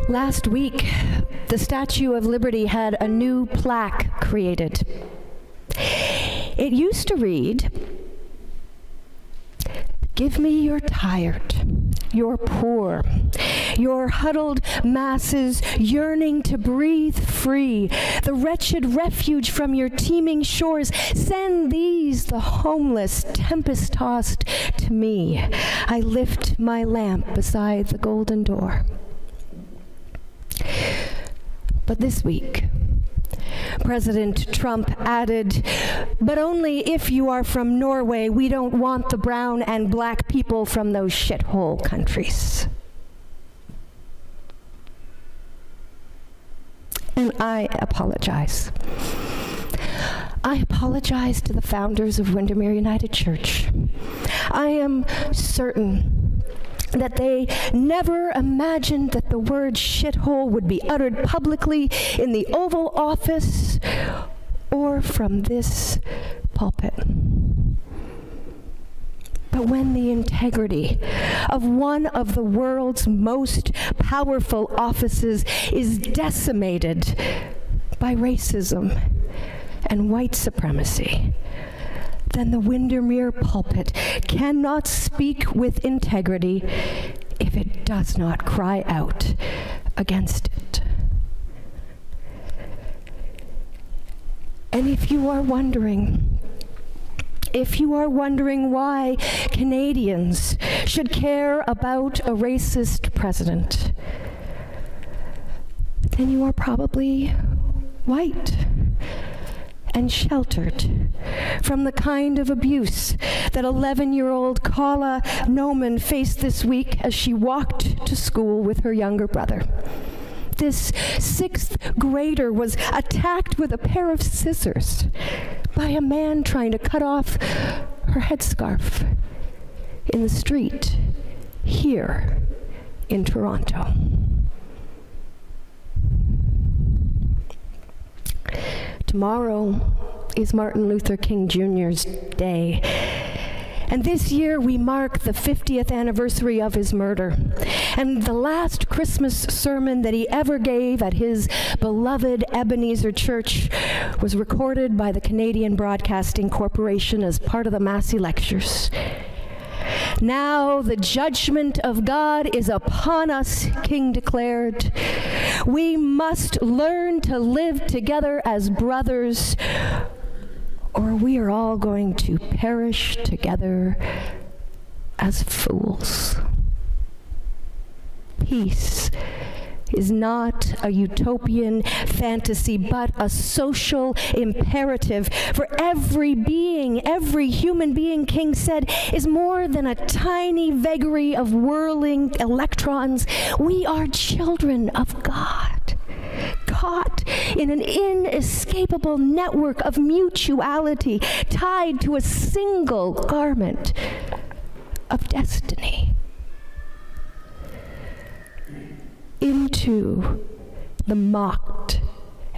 Last week, the Statue of Liberty had a new plaque created. It used to read, "Give me your tired, your poor, your huddled masses yearning to breathe free, the wretched refuge from your teeming shores. Send these, the homeless, tempest-tossed, to me. I lift my lamp beside the golden door." But this week, President Trump added, "But only if you are from Norway. We don't want the brown and black people from those shithole countries." And I apologize. I apologize to the founders of Windermere United Church. I am certain that they never imagined that the word shithole would be uttered publicly in the Oval Office or from this pulpit. But when the integrity of one of the world's most powerful offices is decimated by racism and white supremacy, then the Windermere pulpit cannot speak with integrity if it does not cry out against it. And if you are wondering why Canadians should care about a racist president, then you are probably white and sheltered from the kind of abuse that 11-year-old Kala Noman faced this week as she walked to school with her younger brother. This 6th grader was attacked with a pair of scissors by a man trying to cut off her headscarf in the street here in Toronto. Tomorrow is Martin Luther King Jr.'s day. And this year we mark the 50th anniversary of his murder. And the last Christmas sermon that he ever gave at his beloved Ebenezer Church was recorded by the Canadian Broadcasting Corporation as part of the Massey Lectures. "Now the judgment of God is upon us," King declared. "We must learn to live together as brothers, or we are all going to perish together as fools." Peace is not a utopian fantasy, but a social imperative. For every being, every human being, King said, is more than a tiny vagary of whirling electrons. We are children of God, caught in an inescapable network of mutuality, tied to a single garment of destiny. Into the mocked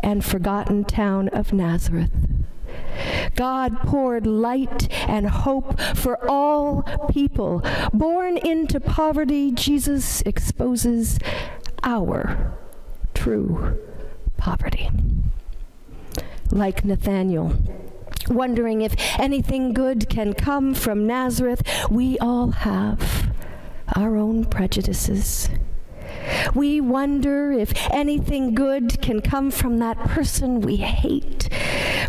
and forgotten town of Nazareth, God poured light and hope for all people. Born into poverty, Jesus exposes our true poverty. Like Nathaniel, wondering if anything good can come from Nazareth, we all have our own prejudices. We wonder if anything good can come from that person we hate,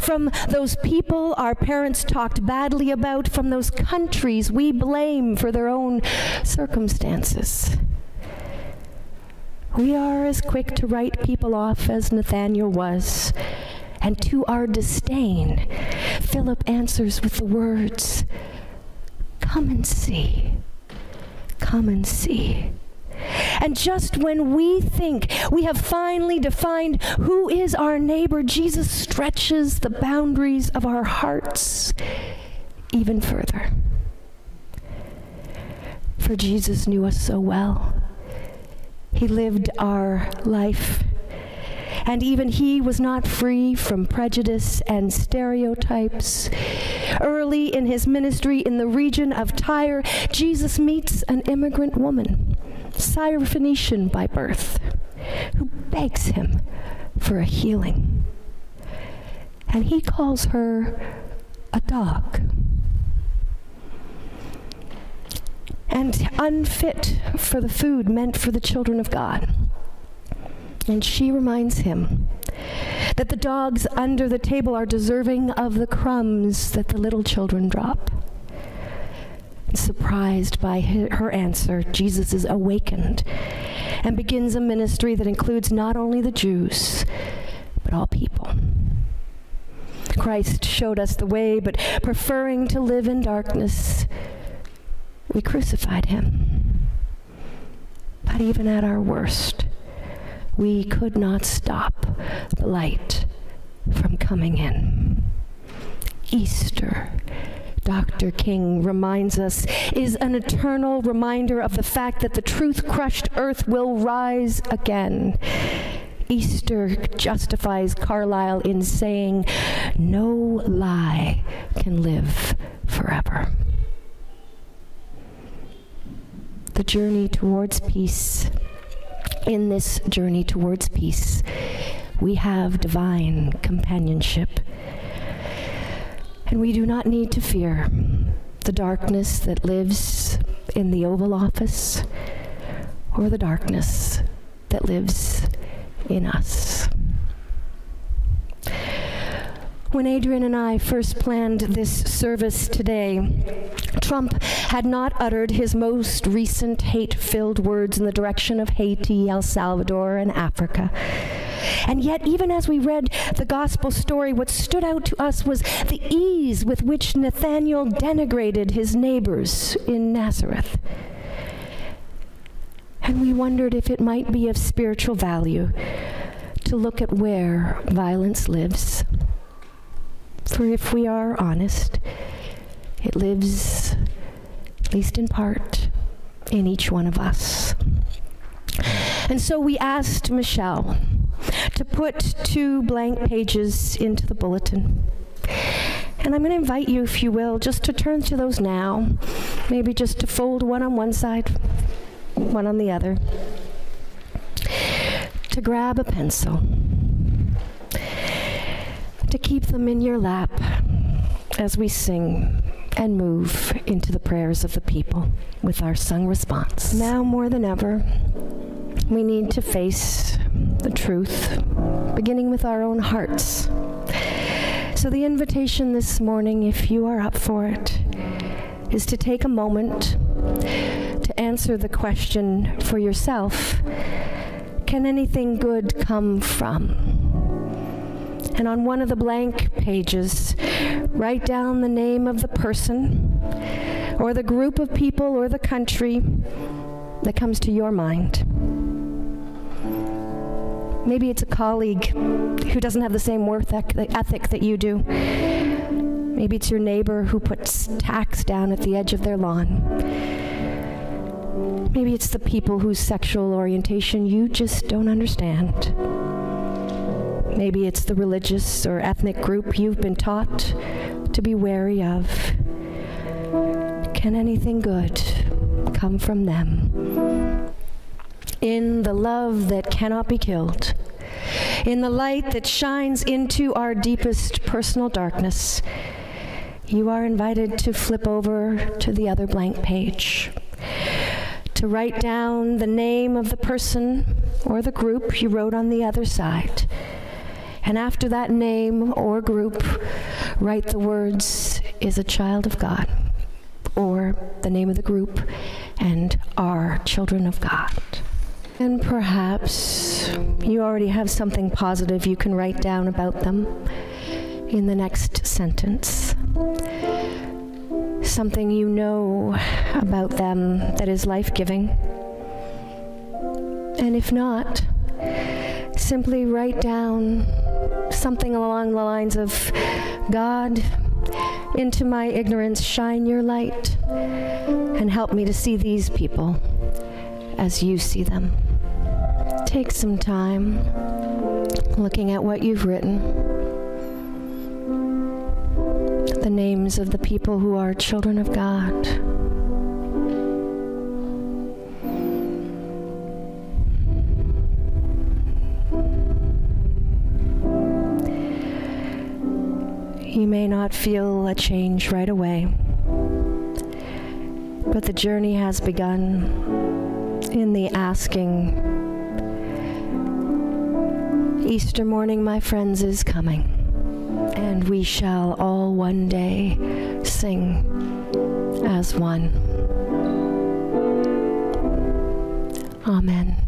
from those people our parents talked badly about, from those countries we blame for their own circumstances. We are as quick to write people off as Nathaniel was, and to our disdain, Philip answers with the words, "Come and see, come and see." And just when we think we have finally defined who is our neighbor, Jesus stretches the boundaries of our hearts even further. For Jesus knew us so well. He lived our life, and even he was not free from prejudice and stereotypes. Early in his ministry in the region of Tyre, Jesus meets an immigrant woman, Syrophoenician by birth. who begs him for a healing. And he calls her a dog. And unfit for the food meant for the children of God. And she reminds him that the dogs under the table are deserving of the crumbs that the little children drop. And surprised by her answer, Jesus is awakened and begins a ministry that includes not only the Jews, but all people. Christ showed us the way, but preferring to live in darkness, we crucified him. But even at our worst, we could not stop the light from coming in. Easter, Dr. King reminds us, is an eternal reminder of the fact that the truth-crushed earth will rise again. Easter justifies Carlyle in saying, "No lie can live forever." The journey towards peace. In this journey towards peace, we have divine companionship. And we do not need to fear the darkness that lives in the Oval Office or the darkness that lives in us. When Adrian and I first planned this service today, Trump had not uttered his most recent hate-filled words in the direction of Haiti, El Salvador, and Africa. And yet, even as we read the gospel story, what stood out to us was the ease with which Nathanael denigrated his neighbors in Nazareth. And we wondered if it might be of spiritual value to look at where violence lives. For if we are honest, it lives, at least in part, in each one of us. And so we asked Michelle to put 2 blank pages into the bulletin. And I'm going to invite you, if you will, just to turn to those now. Maybe just to fold one on one side, one on the other. To grab a pencil. To keep them in your lap as we sing and move into the prayers of the people with our sung response. Now more than ever, we need to face the truth, beginning with our own hearts. So the invitation this morning, if you are up for it, is to take a moment to answer the question for yourself, can anything good come from? And on one of the blank pages, write down the name of the person, or the group of people, or the country that comes to your mind. Maybe it's a colleague who doesn't have the same work ethic that you do. Maybe it's your neighbor who puts tacks down at the edge of their lawn. Maybe it's the people whose sexual orientation you just don't understand. Maybe it's the religious or ethnic group you've been taught to be wary of. Can anything good come from them? In the love that cannot be killed, in the light that shines into our deepest personal darkness, you are invited to flip over to the other blank page, to write down the name of the person or the group you wrote on the other side. And after that name or group, write the words, "is a child of God," or the name of the group, and "are children of God." And perhaps you already have something positive you can write down about them in the next sentence. Something you know about them that is life-giving. And if not, simply write down something along the lines of, "God, into my ignorance shine your light and help me to see these people as you see them." Take some time looking at what you've written, the names of the people who are children of God. You may not feel a change right away, but the journey has begun in the asking. Easter morning, my friends, is coming, and we shall all one day sing as one. Amen.